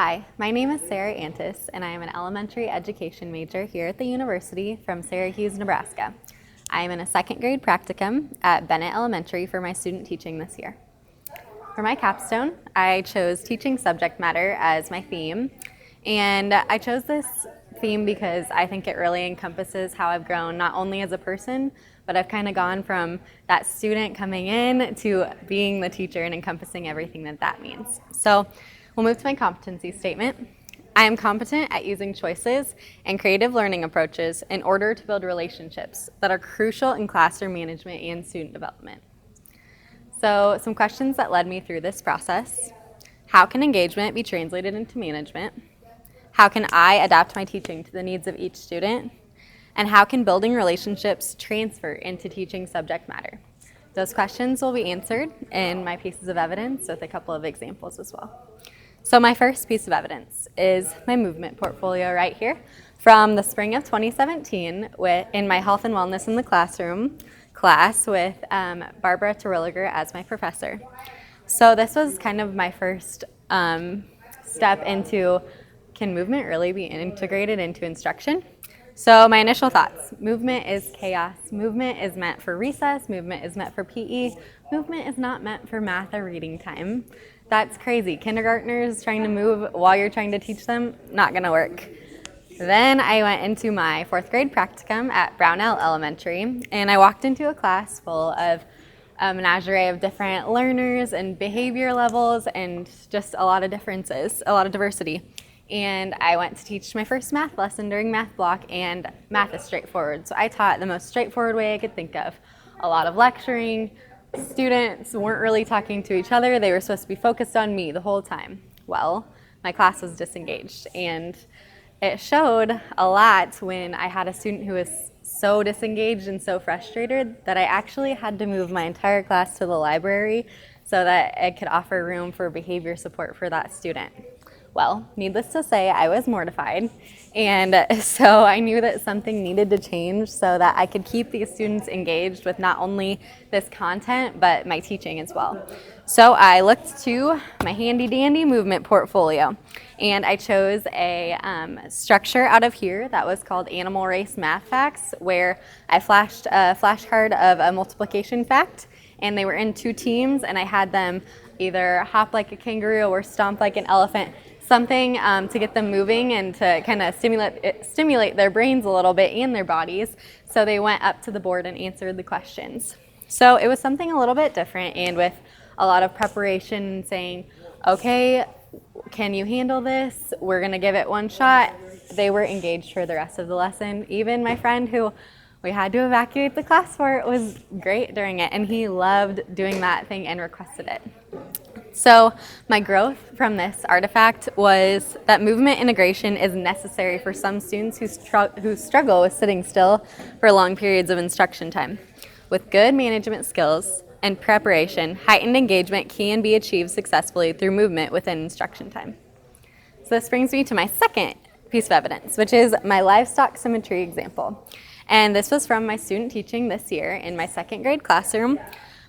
Hi, my name is Sarah Antis, and I am an elementary education major here at the university from Syracuse, Nebraska. I am in a second grade practicum at Bennett Elementary for my student teaching this year. For my capstone, I chose teaching subject matter as my theme, and I chose this theme because I think it really encompasses how I've grown not only as a person, but I've kind of gone from that student coming in to being the teacher and encompassing everything that means. So we'll move to my competency statement. I am competent at using choices and creative learning approaches in order to build relationships that are crucial in classroom management and student development. So some questions that led me through this process. How can engagement be translated into management? How can I adapt my teaching to the needs of each student? And how can building relationships transfer into teaching subject matter? Those questions will be answered in my pieces of evidence with a couple of examples as well. So my first piece of evidence is my movement portfolio right here from the spring of 2017 in my health and wellness in the classroom class with Barbara Terwilliger as my professor. So this was kind of my first step into, can movement really be integrated into instruction? So my initial thoughts, movement is chaos. Movement is meant for recess, movement is meant for PE, movement is not meant for math or reading time. That's crazy. Kindergartners trying to move while you're trying to teach them, not gonna work. Then I went into my fourth grade practicum at Brownell Elementary, and I walked into a class full of a menagerie of different learners and behavior levels and just a lot of differences, a lot of diversity. And I went to teach my first math lesson during math block, and math is straightforward. So I taught the most straightforward way I could think of. A lot of lecturing. Students weren't really talking to each other. They were supposed to be focused on me the whole time. Well, my class was disengaged, and it showed a lot when I had a student who was so disengaged and so frustrated that I actually had to move my entire class to the library so that I could offer room for behavior support for that student. Well, needless to say, I was mortified, and so I knew that something needed to change so that I could keep these students engaged with not only this content, but my teaching as well. So I looked to my handy-dandy movement portfolio, and I chose a structure out of here that was called Animal Race Math Facts, where I flashed a flashcard of a multiplication fact, and they were in two teams, and I had them either hop like a kangaroo or stomp like an elephant, something to get them moving and to kind of stimulate their brains a little bit and their bodies. So they went up to the board and answered the questions. So it was something a little bit different, and with a lot of preparation and saying, okay, can you handle this? We're gonna give it one shot. They were engaged for the rest of the lesson. Even my friend who we had to evacuate the class for it was great during it, and he loved doing that thing and requested it. So my growth from this artifact was that movement integration is necessary for some students who struggle with sitting still for long periods of instruction time. With good management skills and preparation, heightened engagement can be achieved successfully through movement within instruction time. So this brings me to my second piece of evidence, which is my livestock symmetry example. And this was from my student teaching this year in my second grade classroom.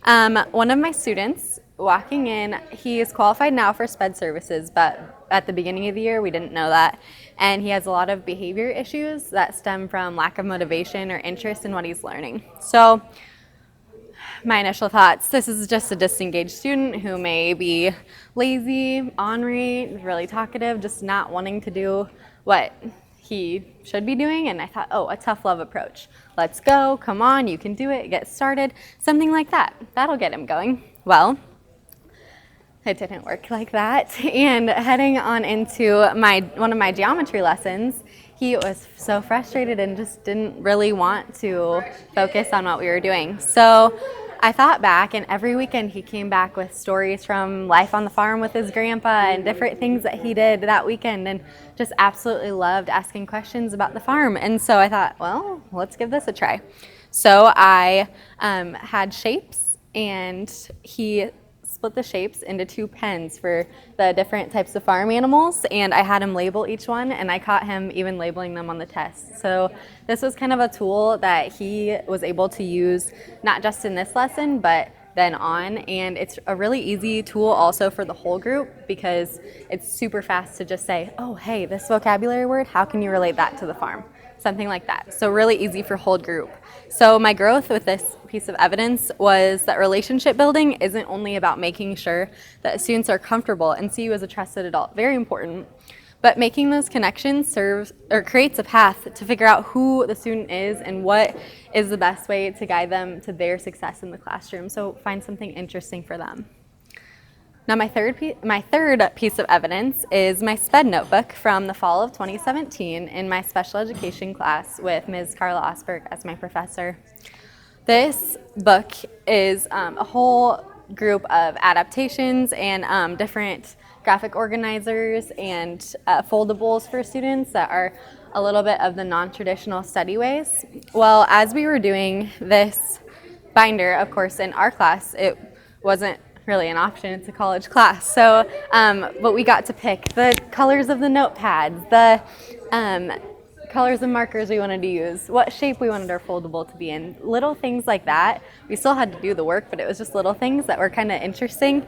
One of my students walking in, he is qualified now for SPED services, but at the beginning of the year we didn't know that. And he has a lot of behavior issues that stem from lack of motivation or interest in what he's learning. So my initial thoughts, this is just a disengaged student who may be lazy, ornery, really talkative, just not wanting to do what he should be doing. And I thought, oh, a tough love approach. Let's go, come on, you can do it, get started, something like that. That'll get him going. Well, it didn't work like that. And heading on into one of my geometry lessons, he was so frustrated and just didn't really want to focus on what we were doing. So I thought back, and every weekend he came back with stories from life on the farm with his grandpa and different things that he did that weekend, and just absolutely loved asking questions about the farm. And so I thought, well, let's give this a try. So I had shapes, and he split the shapes into two pens for the different types of farm animals, and I had him label each one, and I caught him even labeling them on the test. So this was kind of a tool that he was able to use not just in this lesson, but then on, and it's a really easy tool also for the whole group because it's super fast to just say, oh, hey, this vocabulary word, how can you relate that to the farm? Something like that. So really easy for whole group. So my growth with this piece of evidence was that relationship building isn't only about making sure that students are comfortable and see you as a trusted adult, very important, but making those connections serves or creates a path to figure out who the student is and what is the best way to guide them to their success in the classroom. So find something interesting for them. Now my third piece of evidence is my SPED notebook from the fall of 2017 in my special education class with Ms. Carla Osberg as my professor. This book is a whole group of adaptations and different graphic organizers and foldables for students that are a little bit of the non-traditional study ways. Well, as we were doing this binder, of course, in our class, it wasn't really an option. It's a college class. So, but we got to pick the colors of the notepads, the colors of markers we wanted to use, what shape we wanted our foldable to be in, little things like that. We still had to do the work, but it was just little things that were kind of interesting.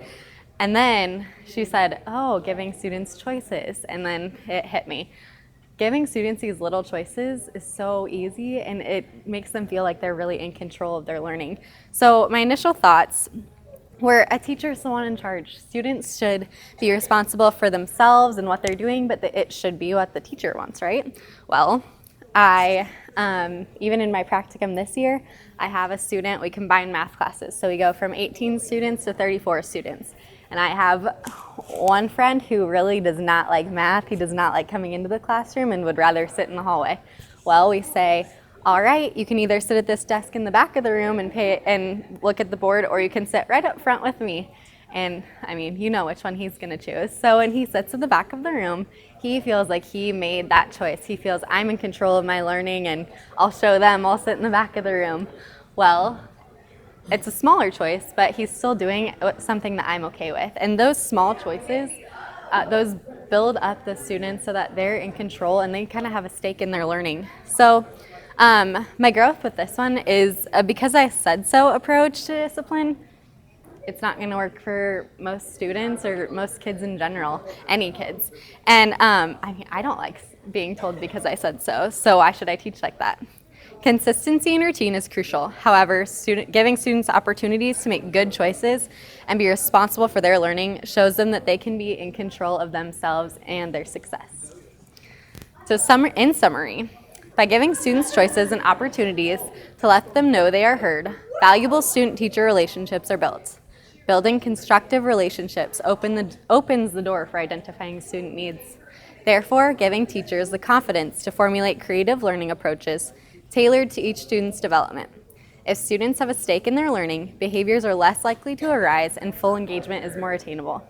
And then she said, oh, giving students choices. And then it hit me. Giving students these little choices is so easy, and it makes them feel like they're really in control of their learning. So my initial thoughts were, a teacher is the one in charge. Students should be responsible for themselves and what they're doing, but it should be what the teacher wants, right? Well, even in my practicum this year, I have a student, we combine math classes. So we go from 18 students to 34 students. And I have one friend who really does not like math. He does not like coming into the classroom and would rather sit in the hallway. Well, we say, all right, you can either sit at this desk in the back of the room and look at the board, or you can sit right up front with me. And I mean, you know which one he's gonna choose. So when he sits at the back of the room, he feels like he made that choice. He feels, I'm in control of my learning and I'll show them, I'll sit in the back of the room. Well, it's a smaller choice, but he's still doing something that I'm okay with. And those small choices, those build up the students so that they're in control and they kind of have a stake in their learning. So my growth with this one is because I said so approach to discipline. It's not going to work for most students or most kids in general, any kids. And I mean, I don't like being told because I said so, so why should I teach like that? Consistency and routine is crucial. However, giving students opportunities to make good choices and be responsible for their learning shows them that they can be in control of themselves and their success. So in summary, by giving students choices and opportunities to let them know they are heard, valuable student-teacher relationships are built. Building constructive relationships opens the door for identifying student needs. Therefore, giving teachers the confidence to formulate creative learning approaches tailored to each student's development. If students have a stake in their learning, behaviors are less likely to arise and full engagement is more attainable.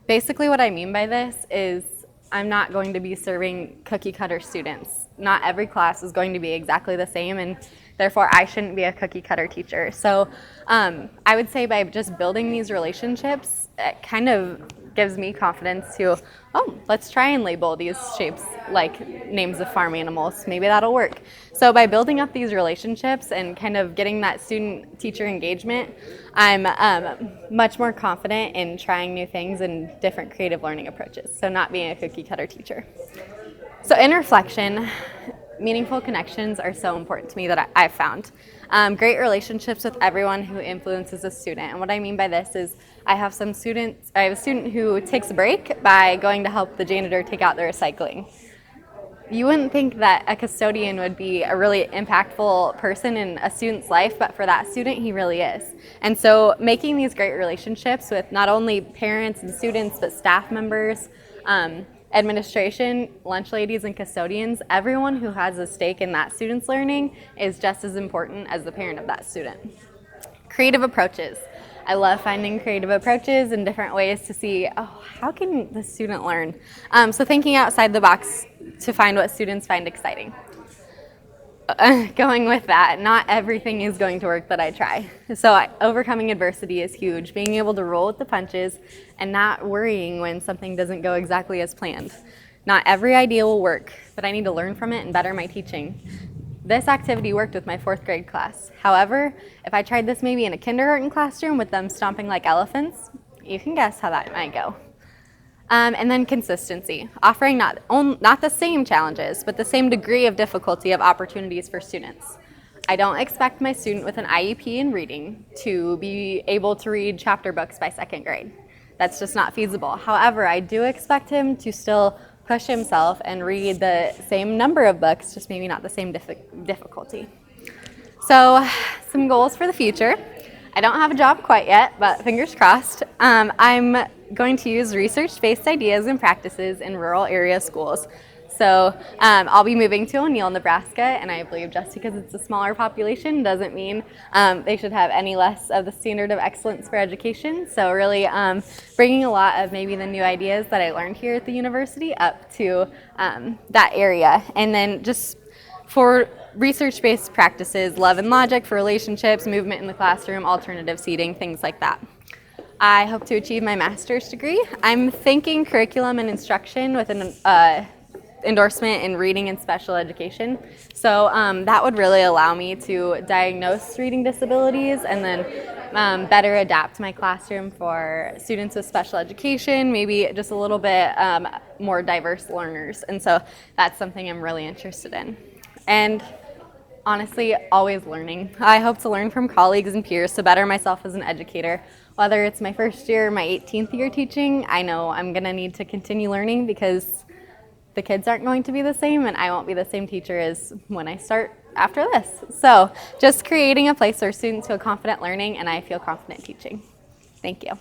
Basically what I mean by this is I'm not going to be serving cookie cutter students. Not every class is going to be exactly the same, and therefore I shouldn't be a cookie cutter teacher. So I would say by just building these relationships, it kind of gives me confidence to, oh, let's try and label these shapes like names of farm animals. Maybe that'll work. So by building up these relationships and kind of getting that student-teacher engagement, I'm much more confident in trying new things and different creative learning approaches. So not being a cookie-cutter teacher. So in reflection, meaningful connections are so important to me that I've found. Great relationships with everyone who influences a student. And what I mean by this is I have a student who takes a break by going to help the janitor take out the recycling. You wouldn't think that a custodian would be a really impactful person in a student's life, but for that student, he really is. And so making these great relationships with not only parents and students, but staff members, administration, lunch ladies, and custodians, everyone who has a stake in that student's learning is just as important as the parent of that student. Creative approaches. I love finding creative approaches and different ways to see, oh, how can the student learn? So thinking outside the box to find what students find exciting. Going with that, not everything is going to work that I try. So overcoming adversity is huge. Being able to roll with the punches and not worrying when something doesn't go exactly as planned. Not every idea will work, but I need to learn from it and better my teaching. this activity worked with my 4th grade class. However, if I tried this maybe in a kindergarten classroom with them stomping like elephants, you can guess how that might go. And then consistency, offering not the same challenges, but the same degree of difficulty of opportunities for students. I don't expect my student with an IEP in reading to be able to read chapter books by 2nd grade. That's just not feasible. However, I do expect him to still push himself and read the same number of books, just maybe not the same difficulty. So, some goals for the future. I don't have a job quite yet, but fingers crossed. I'm going to use research-based ideas and practices in rural area schools. So I'll be moving to O'Neill, Nebraska, and I believe just because it's a smaller population doesn't mean they should have any less of the standard of excellence for education. So really bringing a lot of maybe the new ideas that I learned here at the university up to that area. And then just for research-based practices, love and logic for relationships, movement in the classroom, alternative seating, things like that. I hope to achieve my master's degree. I'm thinking curriculum and instruction with an endorsement in reading and special education. So that would really allow me to diagnose reading disabilities and then better adapt my classroom for students with special education, maybe just a little bit more diverse learners. And so that's something I'm really interested in. And honestly, always learning. I hope to learn from colleagues and peers to better myself as an educator. Whether it's my first year or my 18th year teaching, I know I'm going to need to continue learning because the kids aren't going to be the same and I won't be the same teacher as when I start after this. So just creating a place where students feel confident learning and I feel confident teaching. Thank you.